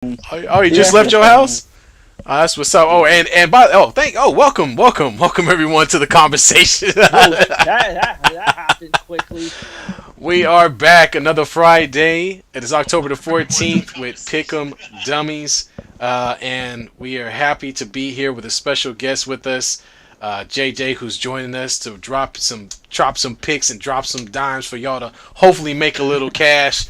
Oh, you just left your house? That's what's up. Oh, welcome everyone to the conversation. Whoa, that happened quickly. We are back another Friday. It is October the 14th with Pick'em Dummies, and we are happy to be here with a special guest with us, JJ, who's joining us to drop some picks and drop some dimes for y'all to hopefully make a little cash.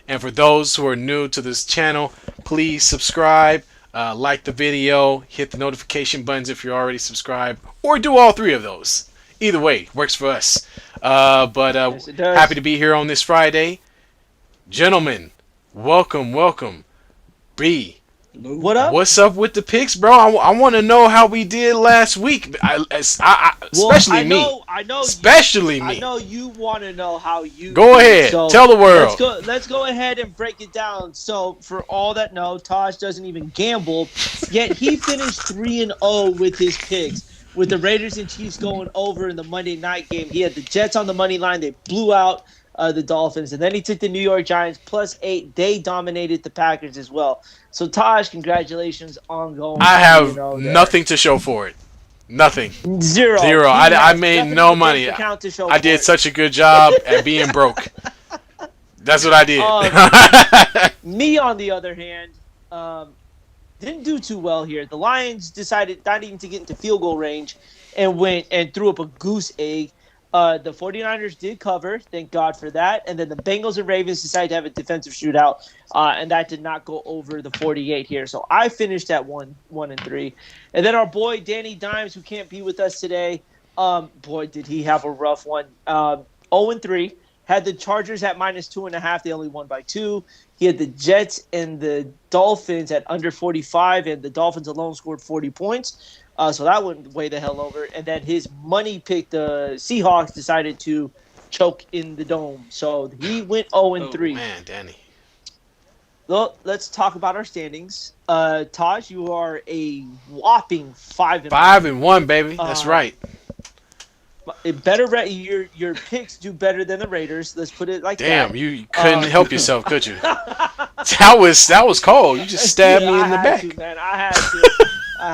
And for those who are new to this channel, please subscribe, like the video, hit the notification buttons if you're already subscribed, or do all three of those. Either way, works for us. But Yes, it does. happy to be here on this Friday. Gentlemen, welcome. B, What up? what's up with the picks, bro? I want to know how we did last week. Well, Especially me. Especially I me. know you want to know how you. Go did, ahead. So Tell the world. Let's go ahead and break it down. So for all that know, Taj doesn't even gamble, yet he finished 3-0 with his picks. With the Raiders and Chiefs going over in the Monday night game, he had the Jets on the money line. They blew out the Dolphins, and then he took the New York Giants +8. They dominated the Packers as well. So Taj, congratulations on going. I have 3-0 there. nothing to show for it. Nothing. Zero. Zero. He I has made nothing in no the money. bank account to show I for did it. such a good job at being broke. That's what I did. Me, on the other hand, didn't do too well here. The Lions decided not even to get into field goal range and went and threw up a goose egg. The 49ers did cover, thank God for that. And then the Bengals and Ravens decided to have a defensive shootout, and that did not go over the 48 here. So I finished at 1-3. And then our boy Danny Dimes, who can't be with us today, boy, did he have a rough one. 0-3. Had the Chargers at -2.5. They only won by 2. He had the Jets and the Dolphins at under 45, and the Dolphins alone scored 40 points. So that went way the hell over. And then his money pick, the Seahawks, decided to choke in the dome. So he went 0-3. Man, Danny. Well, let's talk about our standings. Taj, you are a whopping 5-1. 5-1, baby. That's right. Your picks do better than the Raiders. Let's put it like that. Damn, you couldn't help yourself, could you? That was cold. You just stabbed me in the back. I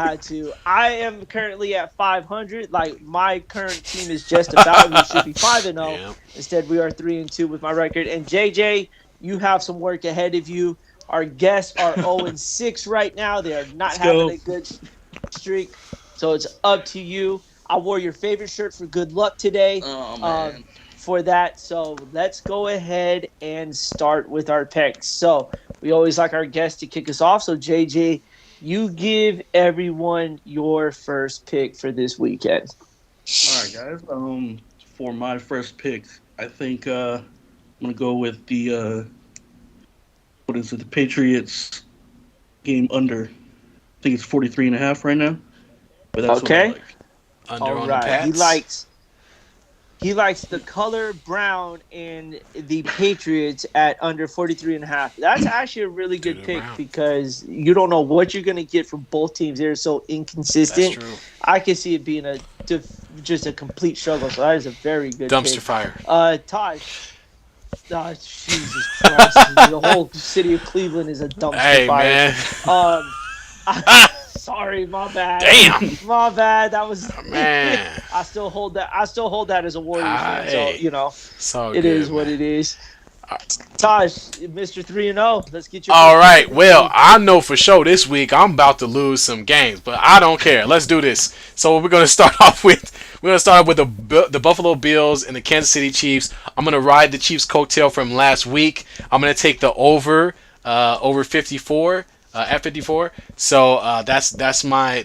had to. I am currently at 500. Like, my current team is just about. We should be 5-0. Yeah. Instead, we are 3-2 with my record. And JJ, you have some work ahead of you. Our guests are 0-6 right now. They are not having a good streak. So it's up to you. I wore your favorite shirt for good luck today. Oh, man. For that. So let's go ahead and start with our picks. So we always like our guests to kick us off. So JJ, you give everyone your first pick for this weekend. All right, guys. For my first pick, I think I'm gonna go with the the Patriots game under. I think it's 43.5 right now. But that's Okay. what I like. Under All on right. the Pats. He likes the color brown in the Patriots at under 43.5. That's actually a really good Good pick round. because you don't know what you're going to get from both teams. They're so inconsistent. That's true. I can see it being just a complete struggle. So that is a very good Dumpster pick. fire. Taj. Oh, Jesus Christ. The whole city of Cleveland is a dumpster Hey, fire. man. Sorry, my bad. Damn. My bad. That was Man. I still hold that as a Warriors fan. Hey. So, you know, It's all it good, is what man. it is. Taj, Mr. 3-0. Let's get your All first right. pick. Well, I know for sure this week I'm about to lose some games, but I don't care. Let's do this. So we're gonna start off with the Buffalo Bills and the Kansas City Chiefs. I'm gonna ride the Chiefs' coattail from last week. I'm gonna take the over 54 at 54. So that's my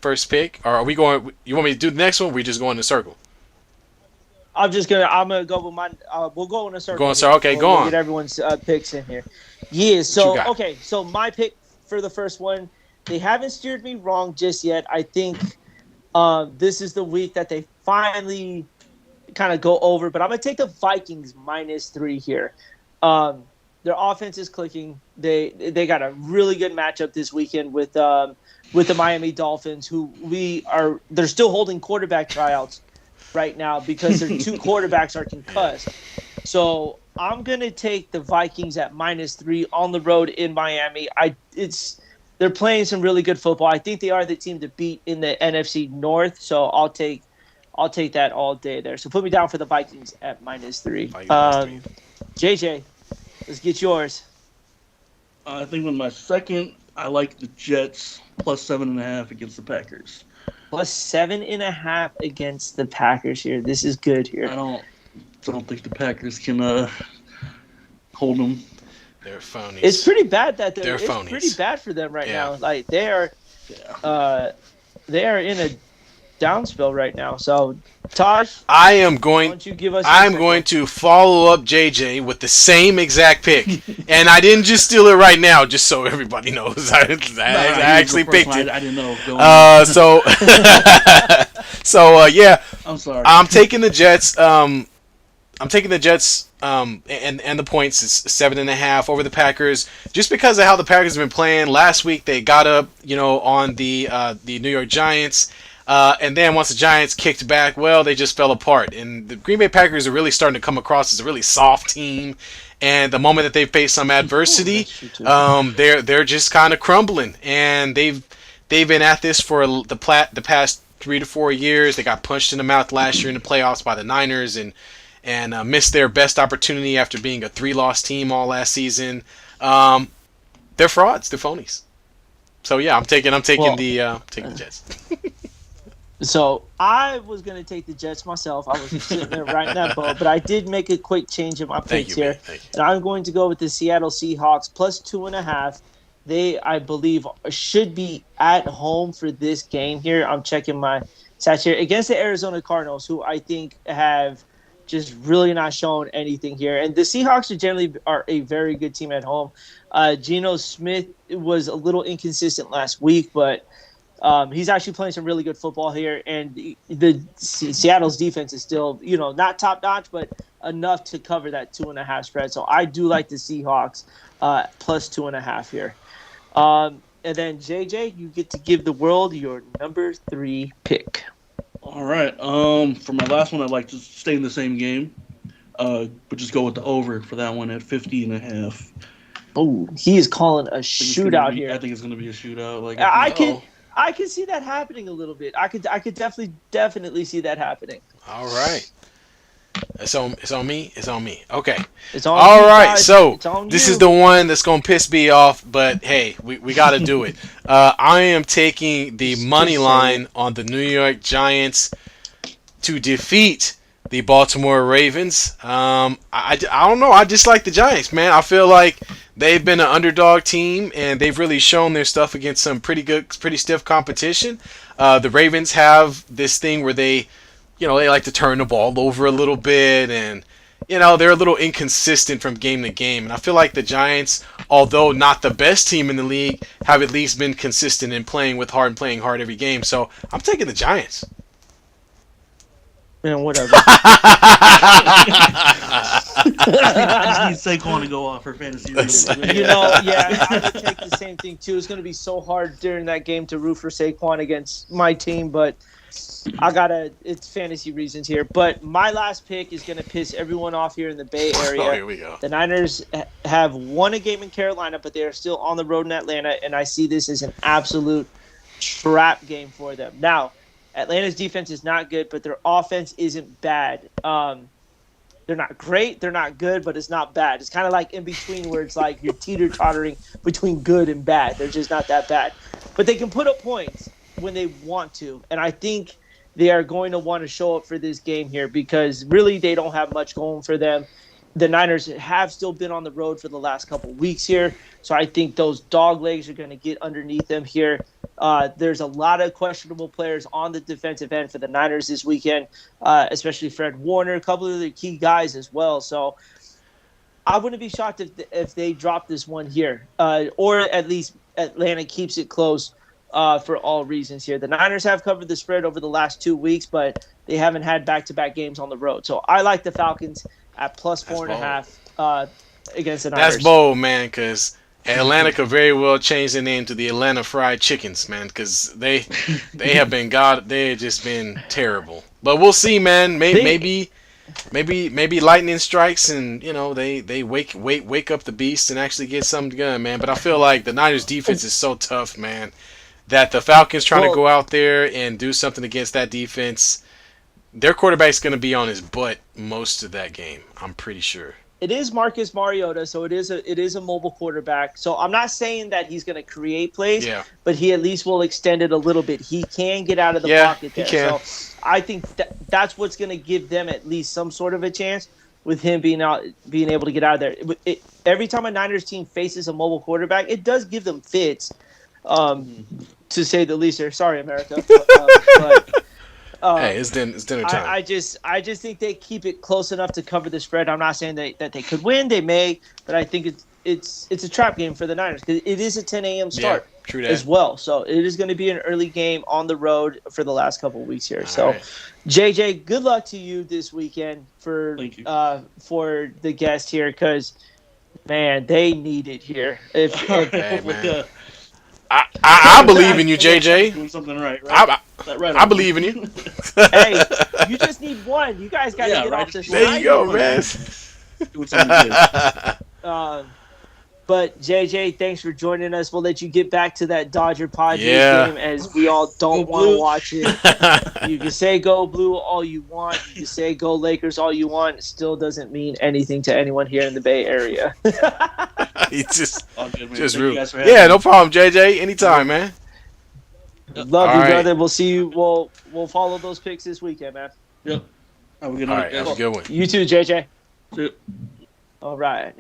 first pick. Or are we going? You want me to do the next one? Or we just go in a circle. I'm gonna go with mine. We'll go in a circle. Go in a here. circle. Okay, go we'll on. get everyone's picks in here. Yeah. you So got? okay. So my pick for the first one, they haven't steered me wrong just yet. I think this is the week that they finally kind of go over. But I'm gonna take the Vikings -3 here. Their offense is clicking. They got a really good matchup this weekend with the Miami Dolphins, who they're still holding quarterback tryouts right now because their two quarterbacks are concussed. So I'm gonna take the Vikings at -3 on the road in Miami. They're playing some really good football. I think they are the team to beat in the NFC North. So I'll take that all day there. So put me down for the Vikings at -3. Vikings -3. JJ, let's get yours. I think with my second, I like the Jets plus 7.5 against the Packers. +7.5 against the Packers here. This is good here. I don't think the Packers can hold them. They're phonies. It's pretty bad that They're it's phonies. pretty bad for them right Yeah. now. Like they are in a down spell right now. So Tosh, I am why going. don't you give us? your I'm pick? going to follow up JJ with the same exact pick, and I didn't just steal it right now, just so everybody knows. I actually picked it. I didn't know. Yeah, I'm sorry. I'm taking the Jets. I'm taking the Jets. And the points is 7.5 over the Packers, just because of how the Packers have been playing. Last week they got up, on the New York Giants. And then once the Giants kicked back, well, they just fell apart. And the Green Bay Packers are really starting to come across as a really soft team. And the moment that they face some adversity, they're just kind of crumbling. And they've been at this for the past 3 to 4 years. They got punched in the mouth last year in the playoffs by the Niners and missed their best opportunity after being a 3-loss team all last season. They're frauds. They're phonies. So yeah, I'm taking the Jets. So I was going to take the Jets myself. I was sitting there right in that boat, but I did make a quick change in my picks here, and I'm going to go with the Seattle Seahawks +2.5. They, I believe, should be at home for this game here. I'm checking my stats here against the Arizona Cardinals, who I think have just really not shown anything here. And the Seahawks are a very good team at home. Geno Smith was a little inconsistent last week, but he's actually playing some really good football here. And the Seattle's defense is still, not top notch, but enough to cover that 2.5 spread. So I do like the Seahawks +2.5 here. And then JJ, you get to give the world your number 3 pick. All right. For my last one, I'd like to stay in the same game, but just go with the over for that one at 50.5. Oh, he is calling a shootout here. I think it's going to be a shootout. I can see that happening a little bit. I could definitely see that happening. All right. It's on me. Okay. It's on All you right. guys. So It's on this you. is the one that's gonna piss me off, but hey, we got to do it. I am taking the money line on the New York Giants to defeat the Baltimore Ravens. I don't know. I just like the Giants, man. I feel like they've been an underdog team, and they've really shown their stuff against some pretty stiff competition. The Ravens have this thing where they like to turn the ball over a little bit, and they're a little inconsistent from game to game. And I feel like the Giants, although not the best team in the league, have at least been consistent in playing hard every game. So I'm taking the Giants. Man, whatever. I just need Saquon to go off for fantasy reasons. I would take the same thing too. It's going to be so hard during that game to root for Saquon against my team, but it's fantasy reasons here. But my last pick is going to piss everyone off here in the Bay Area. Oh, here we go. The Niners have won a game in Carolina, but they are still on the road in Atlanta, and I see this as an absolute trap game for them. Now, Atlanta's defense is not good, but their offense isn't bad. They're not great, they're not good, but it's not bad. It's kind of like in between where it's like you're teeter-tottering between good and bad. They're just not that bad. But they can put up points when they want to, and I think they are going to want to show up for this game here because really they don't have much going for them. The Niners have still been on the road for the last couple weeks here, so I think those dog legs are going to get underneath them here. There's a lot of questionable players on the defensive end for the Niners this weekend, especially Fred Warner, a couple of the key guys as well. So I wouldn't be shocked if they drop this one here, or at least Atlanta keeps it close for all reasons here. The Niners have covered the spread over the last 2 weeks, but they haven't had back-to-back games on the road. So I like the Falcons at +4.5 against the Niners. That's bold, man, because Atlanta could very well change their name to the Atlanta Fried Chickens, man, because they have just been terrible. But we'll see, man. Maybe maybe lightning strikes and they wake up the beast and actually get something going, man. But I feel like the Niners defense is so tough, man, that the Falcons trying to go out there and do something against that defense, their quarterback's going to be on his butt most of that game. I'm pretty sure. It is Marcus Mariota, so it is a mobile quarterback. So I'm not saying that he's going to create plays, but he at least will extend it a little bit. He can get out of the pocket there. He can. So I think that's what's going to give them at least some sort of a chance with him being able to get out of there. Every time a Niners team faces a mobile quarterback, it does give them fits, to say the least. Sorry, America. But hey, it's dinner time. I just think they keep it close enough to cover the spread. I'm not saying that they could win. They may, but I think it's a trap game for the Niners because it is a 10 a.m. start as well. So it is going to be an early game on the road for the last couple of weeks here. So, JJ, good luck to you this weekend for the guest here because, man, they need it here. Hey, man. I believe in you, JJ. Doing something right? I believe in you. Hey, you just need one. You guys got to get off the There you go, man. Doing something good. But JJ, thanks for joining us. We'll let you get back to that Dodger Padres game as we all don't want to watch it. You can say go blue all you want. You can say go Lakers all you want. It still doesn't mean anything to anyone here in the Bay Area. It's just good, just rude. Yeah, no problem, JJ. Anytime, man. Love you, brother. We'll see you. We'll follow those picks this weekend, man. Yep. Have a good night. All right, have a good one. You too, JJ. Yep. All right.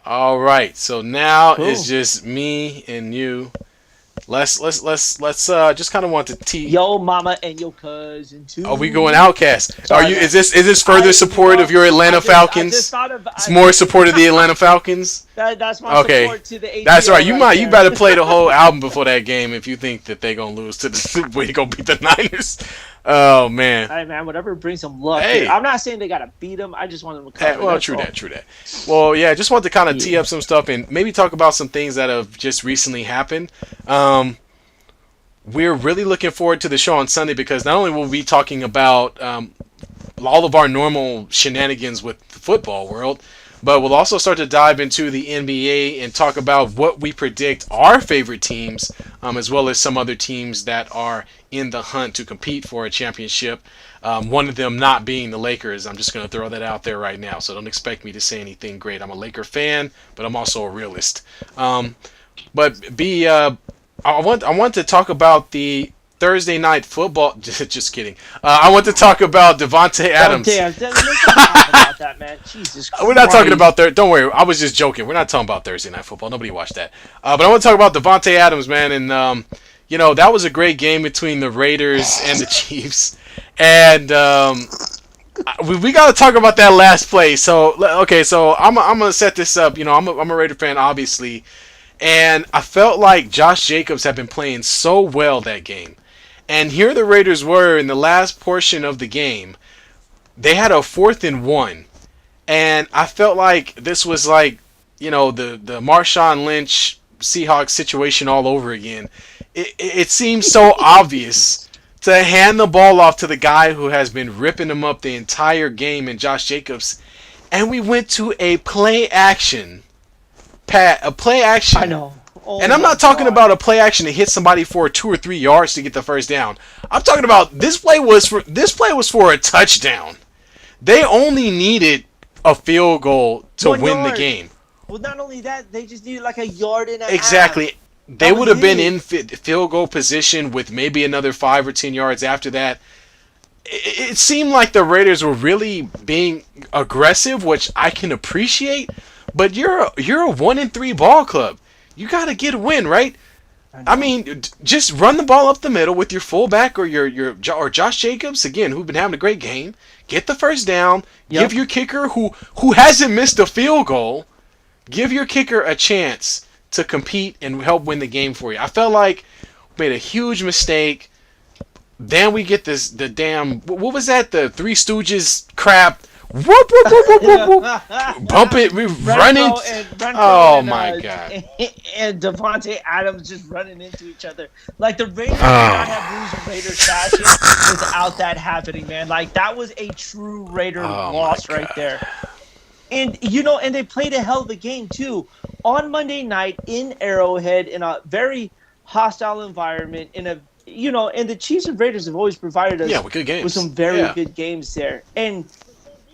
All right. So now it's just me and you. Let's just kind of want to tee. Yo, mama and your cousin too. Are we going Outcast? Are you? Is this further support of your Atlanta Falcons? It's more support of the Atlanta Falcons. That's my support to the ATL. That's right. You better play the whole album before that game if you think that they're gonna lose to the way to go beat the Niners. Oh man. Hey man, whatever brings them luck. Hey. I'm not saying they gotta beat them. I just want them to cover. Well, true that. Well, yeah, just want to kind of tee up some stuff and maybe talk about some things that have just recently happened. We're really looking forward to the show on Sunday because not only will we be talking about all of our normal shenanigans with the football world, but we'll also start to dive into the NBA and talk about what we predict our favorite teams, as well as some other teams that are in the hunt to compete for a championship. One of them not being the Lakers. I'm just going to throw that out there right now, so don't expect me to say anything great. I'm a Laker fan, but I'm also a realist. I want to talk about the Thursday night football. Just kidding. I want to talk about Devontae Adams. Let's not talk about that, man. Jesus Christ. We're not talking about Don't worry. I was just joking. We're not talking about Thursday night football. Nobody watched that. But I want to talk about Devontae Adams, man. And that was a great game between the Raiders and the Chiefs. And we got to talk about that last play. So I'm gonna set this up. I'm a Raider fan, obviously. And I felt like Josh Jacobs had been playing so well that game. And here the Raiders were in the last portion of the game. They had a 4th and 1. And I felt like this was like, the Marshawn Lynch Seahawks situation all over again. It seems so obvious to hand the ball off to the guy who has been ripping him up the entire game in Josh Jacobs. And we went to a play action. A play action. I know. And I'm not talking about a play action to hit somebody for 2 or 3 yards to get the first down. I'm talking about this play was for a touchdown. They only needed a field goal to win the game. Well, not only that, they just needed like a yard and a half. Exactly. They would have been in field goal position with maybe another 5 or 10 yards after that. It seemed like the Raiders were really being aggressive, which I can appreciate. But you're a 1-3 ball club. You got to get a win, right? I mean, just run the ball up the middle with your fullback or Josh Jacobs again, who've been having a great game. Get the first down. Yep. Give your kicker who hasn't missed a field goal. Give your kicker a chance to compete and help win the game for you. I felt like we made a huge mistake. Then we get the damn, what was that? The Three Stooges crap Whoop, whoop, whoop, whoop, whoop, whoop. Bump it, we running. Oh my god. And Devontae Adams just running into each other. Like the Raiders could not have Oh. lose Raiders fashion without that happening, man. Like that was a true Raider Oh my loss right god. there. And and they played a hell of a game too on Monday night in Arrowhead in a very hostile environment. And the Chiefs and Raiders have always provided us Yeah, with good games. with some very Yeah. good games there. And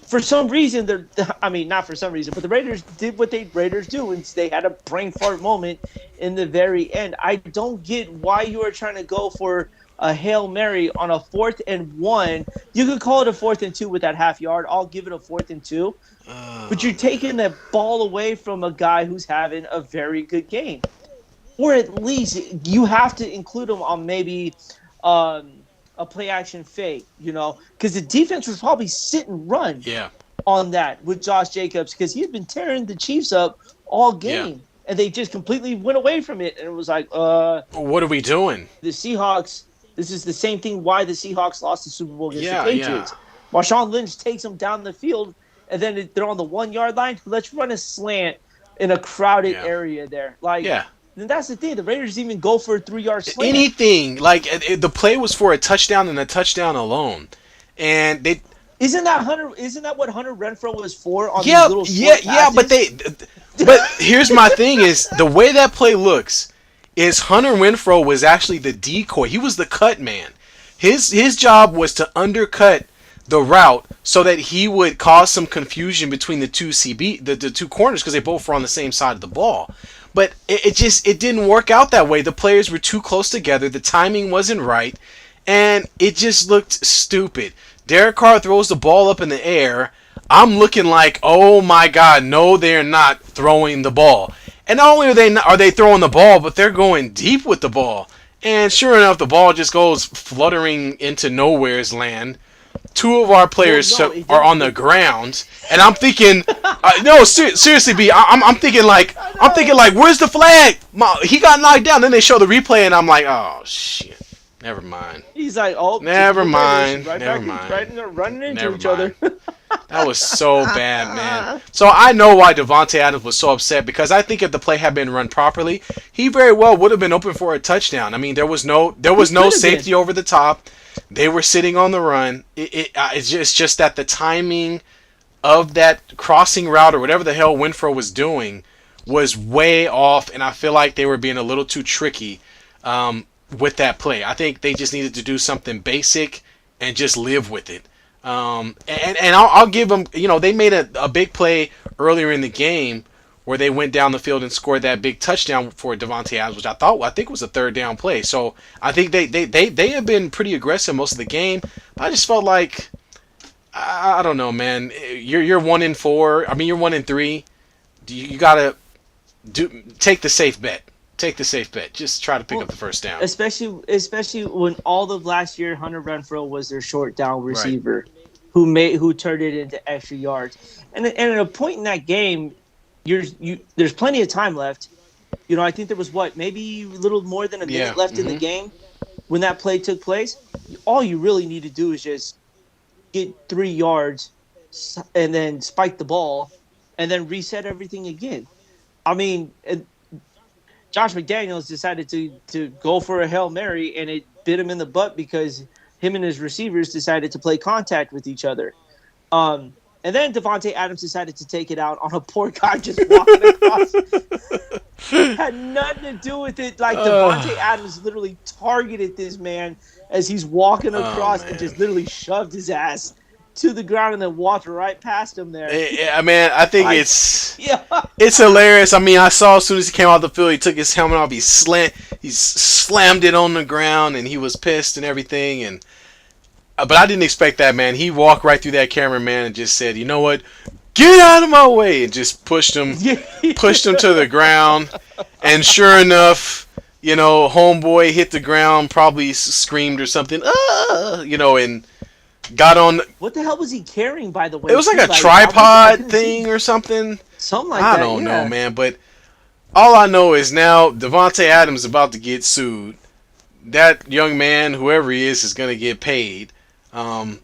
for some reason, not for some reason, but the Raiders did what Raiders do, and they had a brain fart moment in the very end. I don't get why you are trying to go for a Hail Mary on a 4th and 1. You could call it a 4th and 2 with that half yard. I'll give it a 4th and 2. But you're taking that ball away from a guy who's having a very good game. Or at least you have to include him on maybe a play action fake, because the defense was probably sit and run Yeah. on that with Josh Jacobs because he's been tearing the Chiefs up all game. Yeah. And they just completely went away from it. And it was like, What are we doing? the Seahawks, this is the same thing why the Seahawks lost the Super Bowl against the Patriots. Yeah. Marshawn Lynch takes them down the field, and then they're on the 1 yard line. Let's run a slant in a crowded area there. And that's the thing. The Raiders didn't even go for a 3-yard slant. Anything. Like, the play was for a touchdown and a touchdown alone. And they... Isn't that what Hunter Renfrow was for on these little short passes? But here's my thing is, the way that play looks is Hunter Renfrow was actually the decoy. He was the cut man. His job was to undercut the route so that he would cause some confusion between the two corners because they both were on the same side of the ball. But it didn't work out that way. The players were too close together. The timing wasn't right, and it just looked stupid. Derek Carr throws the ball up in the air. I'm looking like, oh my God, no, they're not throwing the ball. And not only are they throwing the ball, but they're going deep with the ball. And sure enough, the ball just goes fluttering into nowhere's land. Two of our players are on the ground, and I'm thinking, no, seriously, B, I'm thinking like, where's the flag? He got knocked down. Then they show the replay, and I'm like, oh shit, never mind. He's like, oh, never mind, running into each other. That was so bad, man. So I know why Devontae Adams was so upset, because I think if the play had been run properly, he very well would have been open for a touchdown. I mean, there was no safety over the top. They were sitting on the run. It's just that the timing of that crossing route or whatever the hell Winfrey was doing was way off, and I feel like they were being a little too tricky with that play. I think they just needed to do something basic and just live with it. And I'll give them, they made a big play earlier in the game where they went down the field and scored that big touchdown for Devontae Adams, which I think was a third down play. So I think they have been pretty aggressive most of the game. But I just felt like, I don't know, man. You're 1-4. I mean, you're 1-3. You gotta take the safe bet. Take the safe bet. Just try to pick up the first down. Especially when all of last year Hunter Renfrow was their short down receiver, who turned it into extra yards. And at a point in that game, there's plenty of time left. I think there was maybe a little more than a minute left in the game when that play took place. All you really need to do is just get 3 yards and then spike the ball and then reset everything again. I mean, Josh McDaniels decided to go for a Hail Mary, and it bit him in the butt because him and his receivers decided to play contact with each other. And then Devontae Adams decided to take it out on a poor guy just walking across. Had nothing to do with it. Like, Devontae Adams literally targeted this man as he's walking across and just literally shoved his ass to the ground and then walked right past him there. I mean, I think it's hilarious. I mean, I saw as soon as he came out the field, he took his helmet off, he slammed it on the ground, and he was pissed and everything. And but I didn't expect that, man. He walked right through that cameraman and just said, "You know what? Get out of my way!" and just pushed him to the ground. And sure enough, homeboy hit the ground, probably screamed or something, and got on. What the hell was he carrying, by the way? It was like a tripod thing or something. Something like that. I don't know, man. But all I know is now Devontae Adams is about to get sued. That young man, whoever he is going to get paid.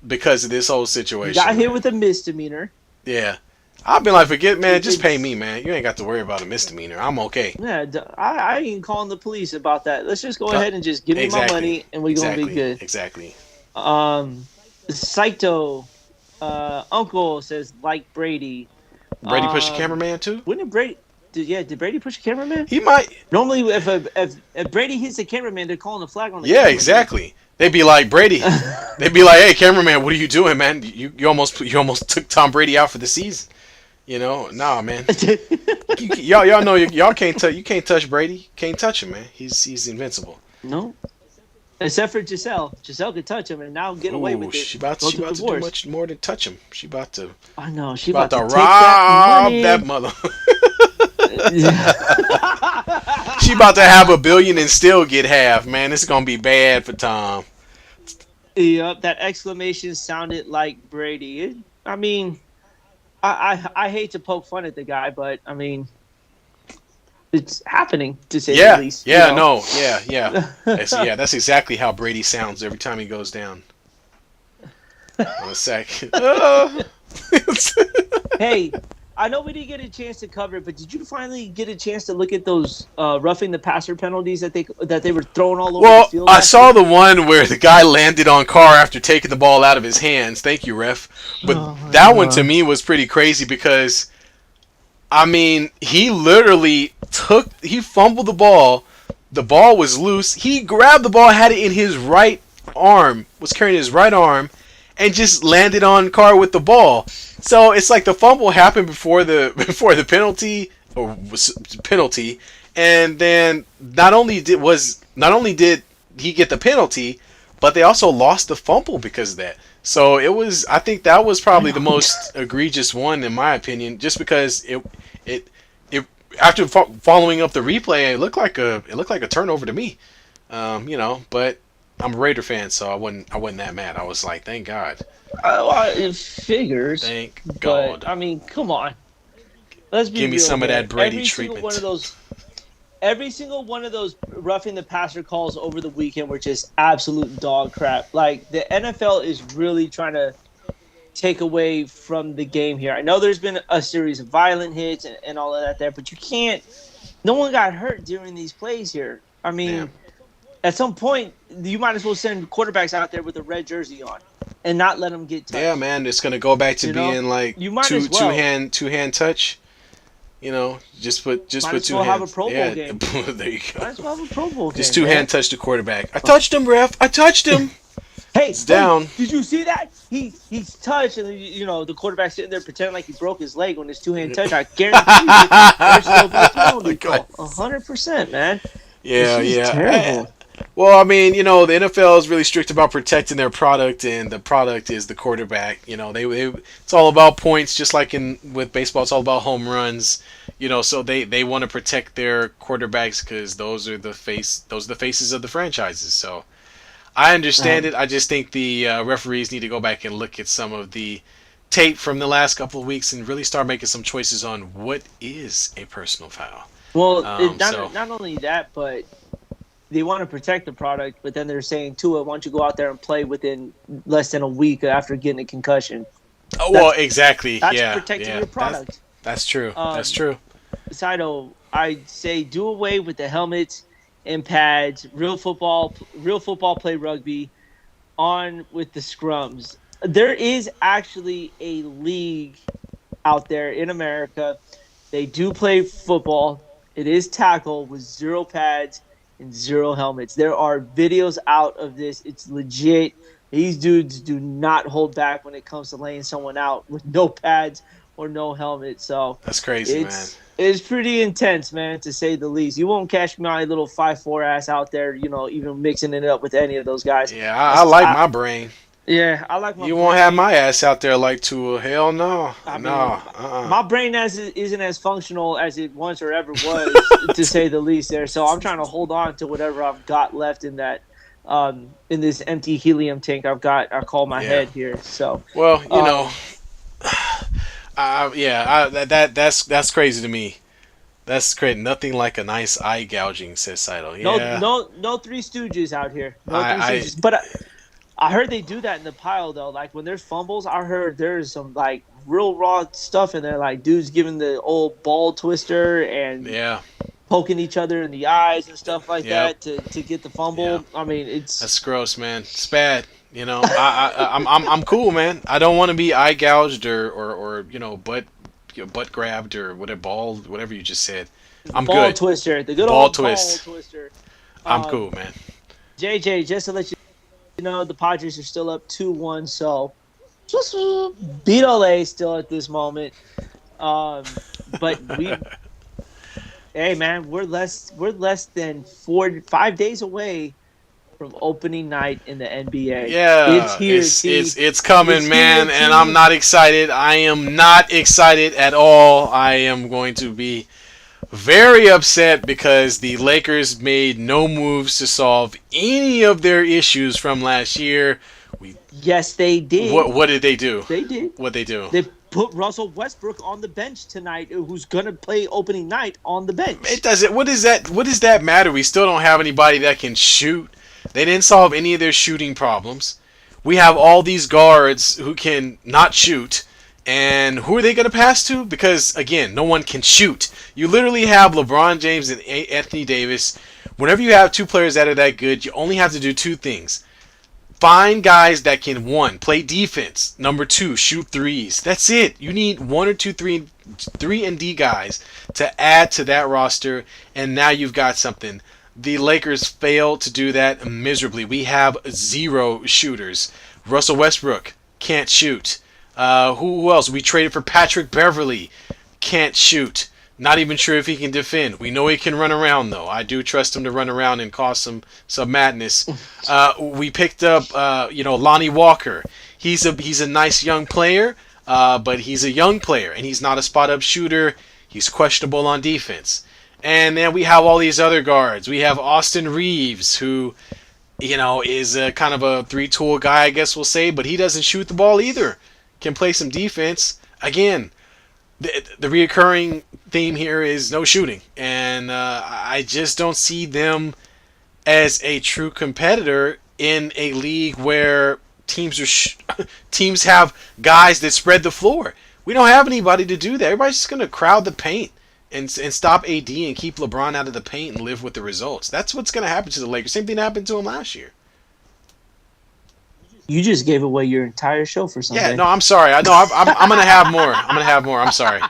because of this whole You situation. got hit Man. with a misdemeanor. Yeah. I've been like, forget, man, just pay It's me, man. You ain't got to worry about a misdemeanor. I'm okay. yeah. I ain't calling the police about that. Let's just go Uh, ahead and just give me my exactly. money, and we're gonna be Exactly. good. Exactly. Um, Saito, uncle says like Brady. Brady pushed the Um, cameraman too? when did Brady? Did Brady push the cameraman? He might. Normally, if Brady hits the cameraman, they're calling the flag on the Yeah, cameraman. exactly. They'd be like, Brady. They'd be like, hey, cameraman, what are you doing, man? You almost took Tom Brady out for the season. You know, nah, man. Y'all know y'all can't touch. You can't touch Brady. Can't touch him, man. He's invincible. No, except for Giselle. Giselle could touch him and now get away Ooh, with it. she about Go she through about to do divorce. much more than touch him. She about to I know she she about about to to take that rob that money. mother. She about to have $1 billion and still get half. Man, this is gonna be bad for Tom. Yep, that exclamation sounded like Brady. I mean, I hate to poke fun at the guy, but I mean, it's happening to say the Yeah, least. yeah, no, yeah, yeah. That's exactly how Brady sounds every time he goes down. On a sec. Hey, I know we didn't get a chance to cover it, but did you finally get a chance to look at those roughing the passer penalties that they were throwing all over the Well, field I last saw year? the one where the guy landed on Carr after taking the ball out of his hands. Thank you, ref. But Oh my that one to god! me was pretty crazy because I mean, he literally he fumbled the ball. The ball was loose. He grabbed the ball, had it in his right arm, was carrying his right arm, and just landed on Carr with the ball. So it's like the fumble happened before the before the penalty or was penalty, and then not only did he get the penalty, but they also lost the fumble because of that. So it was. I think that was I probably the know. most egregious one in my opinion, just because it it after following up the replay, it looked like a turnover to me. But I'm a Raider fan, so I wasn't that mad. I was like, thank God, It figures, thank but God. I mean, come on. Let's be Give me real, some of man. that Brady treatment. Every single one of those roughing the passer calls over the weekend were just absolute dog crap. Like the NFL is really trying to take away from the game here. I know there's been a series of violent hits and all of that there, but you can't. No one got hurt during these plays here. I Yeah, mean, at some point, you might as well send quarterbacks out there with a red jersey on and not let them get yeah, touched. man. It's gonna go back to You know, being like you might two as two well. hand two hand touch. Just Might put as two well have a hands. Pro Bowl Yeah, game. there you Might go. as well have a Pro Bowl Just game, two man. hand touch the quarterback. I touched him, ref. I touched him. Hey, It's hey, down. did you see that? He's touched, and the quarterback's sitting there pretending like he broke his leg when his two hand touch. I guarantee you, there'll still be a penalty Go ahead. call. 100%, man. This Yeah, is yeah. terrible. Well, I mean, the NFL is really strict about protecting their product, and the product is the quarterback. It's all about points, just like in with baseball, it's all about home runs. So they want to protect their quarterbacks because those are the faces of the franchises. So I understand Um, it. I just think the referees need to go back and look at some of the tape from the last couple of weeks and really start making some choices on what is a personal foul. well, So not only that, but they want to protect the product, but then they're saying, Tua, why don't you go out there and play within less than a week after getting a concussion? oh, well, That's exactly. that's Yeah, protecting yeah. your That's product. that's true. That's Um, true. Saito, I'd say do away with the helmets and pads. Real football, play rugby. On with the scrums. There is actually a league out there in America. They do play football. It is tackle with zero pads and zero helmets. There are videos out of this. It's legit. These dudes do not hold back when it comes to laying someone out with no pads or no helmet. So That's crazy, man. it's pretty intense, man, to say the least. You won't catch my little 5'4" ass out there, even mixing it up with any of those guys. Yeah, I That's like my brain. yeah, I like my You won't have brain. my ass out there like Tua. Hell no. I No. mean, Uh-uh. my brain isn't as functional as it once or ever was, to say the least. There, so I'm trying to hold on to whatever I've got left in that, in this empty helium tank I call my Yeah. head here. So, Well, um, yeah, that's crazy to me. That's great. Nothing like a nice eye gouging, says Seidel. no, Yeah, no, no Three Stooges out here. No Three I Stooges. But I heard they do that in the pile though. Like when there's fumbles, I heard there's some like real raw stuff in there. Like dudes giving the old ball twister and Yeah. poking each other in the eyes and stuff like Yep. that to get the Yeah. fumble. I mean, it's That's gross, man. It's bad. You know, I'm cool, man. I don't want to be eye gouged or butt grabbed or whatever ball whatever you just said. the I'm ball good. twister, the good Ball old ball twist. twister. I'm Um, cool, man. JJ, just to let you know, the Padres are still up 2-1, so just beat LA still at this moment. But hey man, we're less than 5 days away from opening night in the NBA. It's Yeah, here, it's T. it's it's coming, It's here, man, and I'm T. not excited. I am not excited at all. I am going to be very upset because the Lakers made no moves to solve any of their issues from last year. We Yes, they did. what did they do? They did. What they do? They put Russell Westbrook on the bench tonight, who's gonna play opening night on the bench. It doesn't. What is that? What does that matter? We still don't have anybody that can shoot. They didn't solve any of their shooting problems. We have all these guards who can not shoot. And who are they going to pass to? Because, again, no one can shoot. You literally have LeBron James and Anthony Davis. Whenever you have two players that are that good, you only have to do two things. Find guys that can, one, play defense. Number two, shoot threes. That's it. You need one or two, three and D guys to add to that roster, and now you've got something. The Lakers failed to do that miserably. We have zero shooters. Russell Westbrook can't shoot. Who else? We traded for Patrick Beverly. Can't shoot. Not even sure if he can defend. We know he can run around, though. I do trust him to run around and cause some madness. We picked up, Lonnie Walker. He's a nice young player, but he's a young player, and he's not a spot-up shooter. He's questionable on defense. And then we have all these other guards. We have Austin Reeves, who, is a kind of a three-tool guy, I guess we'll say, but he doesn't shoot the ball either. Can play some defense. Again, the reoccurring theme here is no shooting, and I just don't see them as a true competitor in a league where teams have guys that spread the floor. We don't have anybody to do that. Everybody's just going to crowd the paint and stop AD and keep LeBron out of the paint and live with the results. That's what's going to happen to the Lakers. Same thing happened to him last year. You just gave away your entire show for something. Yeah, no, I'm sorry. I'm going to have more. I'm going to have more. I'm sorry.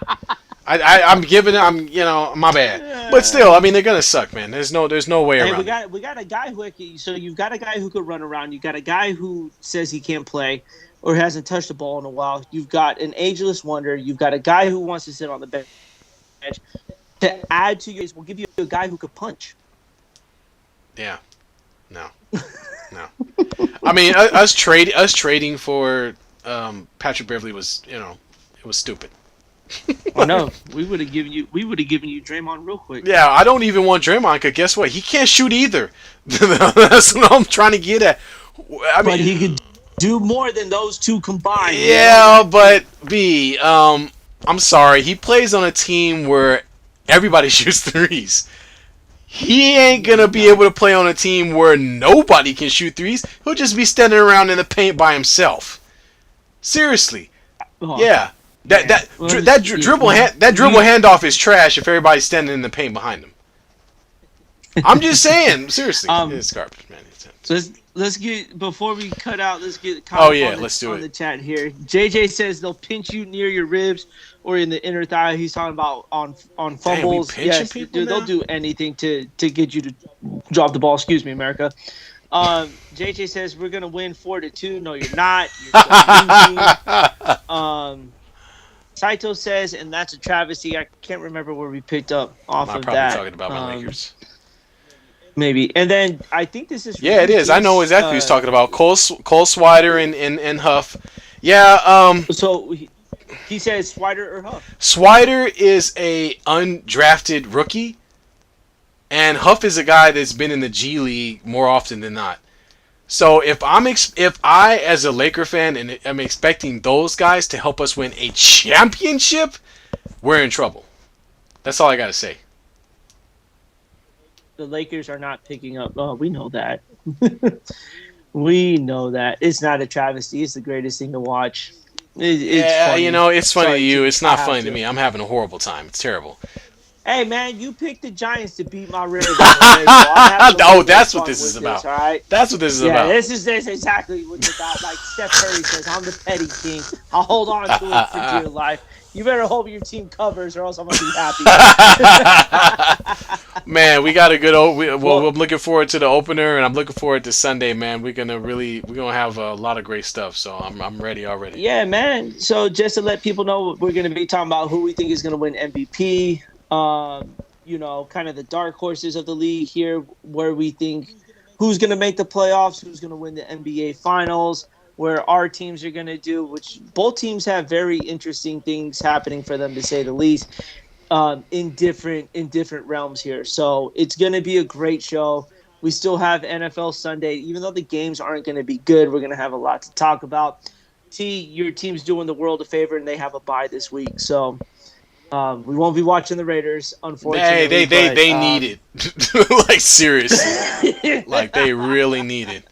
I'm giving. My bad. But still, I mean, they're gonna suck, man. There's no way around. We got a guy so you've got a guy who could run around. You got a guy who says he can't play or hasn't touched the ball in a while. You've got an ageless wonder. You've got a guy who wants to sit on the bench. To add to your, we'll give you a guy who could punch. Yeah. No. No. I mean, us trading for Patrick Beverly was, it was stupid. Oh no, we would have given you Draymond real quick. Yeah, I don't even want Draymond because guess what? He can't shoot either. That's what I'm trying to get at. But he could do more than those two combined. Yeah, but I'm sorry. He plays on a team where everybody shoots threes. He ain't gonna be able to play on a team where nobody can shoot threes. He'll just be standing around in the paint by himself. Seriously. Yeah. That dribble handoff is trash if everybody's standing in the paint behind him. I'm just saying, seriously, it's garbage, man. So let's get before we cut out. Let's get comment let's do it on the chat here. JJ says they'll pinch you near your ribs or in the inner thigh. He's talking about on fumbles. Damn, yes, dude, they'll do anything to get you to drop the ball. Excuse me, America. JJ says we're gonna win 4-2. No, you're not. You're losing. Saito says, and that's a travesty. I can't remember where we picked up off of probably that. Talking about my Lakers. Maybe. And then I think this is... Yeah, it is. I know exactly who he's talking about. Cole Swider and Huff. Yeah. So he says Swider or Huff? Swider is a undrafted rookie, and Huff is a guy that's been in the G League more often than not. So if I as a Laker fan and am expecting those guys to help us win a championship, we're in trouble. That's all I gotta say. The Lakers are not picking up. Oh, we know that. We know that it's not a travesty. It's the greatest thing to watch. It's Yeah, funny. it's funny to Sorry, you. T. It's I not have funny to to. me. I'm having a horrible time. It's terrible. Hey man, you picked the Giants to beat my Ravens. Okay, so I'm having a Oh, little bit of that's what fun this is with this. about. All right. That's what this is Yeah, about. this exactly what it's about. Like Steph Curry says, I'm the petty king. I'll hold on to it for dear life. You better hope your team covers, or else I'm gonna be happy. Man, we got a good. Well, Well, I'm looking forward to the opener, and I'm looking forward to Sunday. Man, we're gonna have a lot of great stuff. So I'm ready already. yeah, man. So just to let people know, we're going to be talking about who we think is going to win MVP. Kind of the dark horses of the league here, where we think who's going to make the playoffs, who's going to win the NBA Finals, where our teams are going to do. Which both teams have very interesting things happening for them, to say the least, in different realms here. So it's going to be a great show. We still have NFL Sunday, even though the games aren't going to be good. We're going to have a lot to talk about. T, your team's doing the world a favor, and they have a bye this week, so we won't be watching the Raiders, Hey, unfortunately. they But they need it. Like seriously, like they really need it.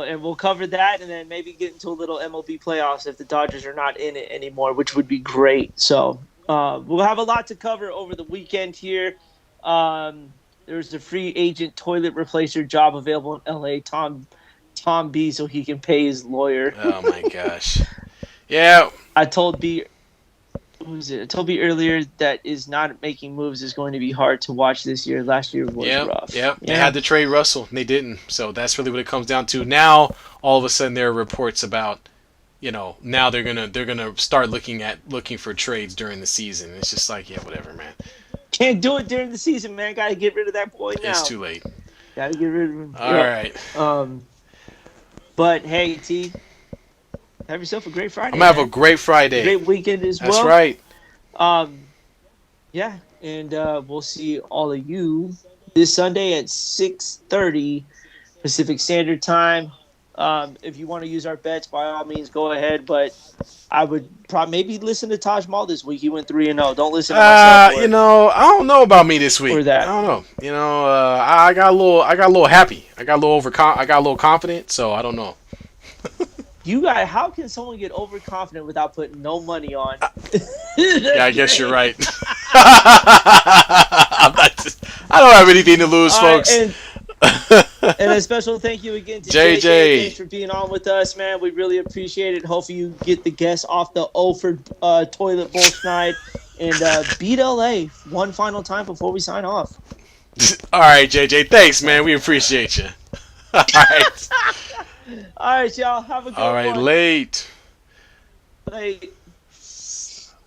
and we'll cover that, and then maybe get into a little MLB playoffs if the Dodgers are not in it anymore, which would be great. So we'll have a lot to cover over the weekend here. There's the free agent toilet replacer job available in LA. Tom B, so he can pay his lawyer. Oh my gosh. Yeah. I told B who was it? I told B earlier that is not making moves is going to be hard to watch this year. Last year was Yep, rough. yep. They Yeah. had to trade Russell, and they didn't. So that's really what it comes down to. Now, all of a sudden, there are reports about, now they're gonna start looking for trades during the season. It's just like, yeah, whatever, man. Can't do it during the season, man. Got to get rid of that boy It's now. too late. Got to get rid of him. All Yep. right, But hey, T, have yourself a great Friday. I'm gonna have a man. great Friday. Great weekend as That's well. right. Um, yeah, and we'll see all of you this Sunday at 6:30 Pacific Standard Time. If you want to use our bets, by all means, go ahead. But I would probably maybe listen to Taj Mahal this week. He went 3-0. Don't listen to myself I don't know about me this week. or I that. don't know. I got a little happy. I got a little I got a little confident. So I don't know. How can someone get overconfident without putting no money on? Yeah, I guess you're right. I don't have anything to lose, All right, folks. and a special thank you again to JJ. JJ. Thanks for being on with us, man. We really appreciate it. Hopefully you get the guests off the Olford toilet bowl schneid and beat LA one final time before we sign off. All right, JJ. Thanks, man. We appreciate you. All right. All right, y'all. Have a good All right. one. Late. Late.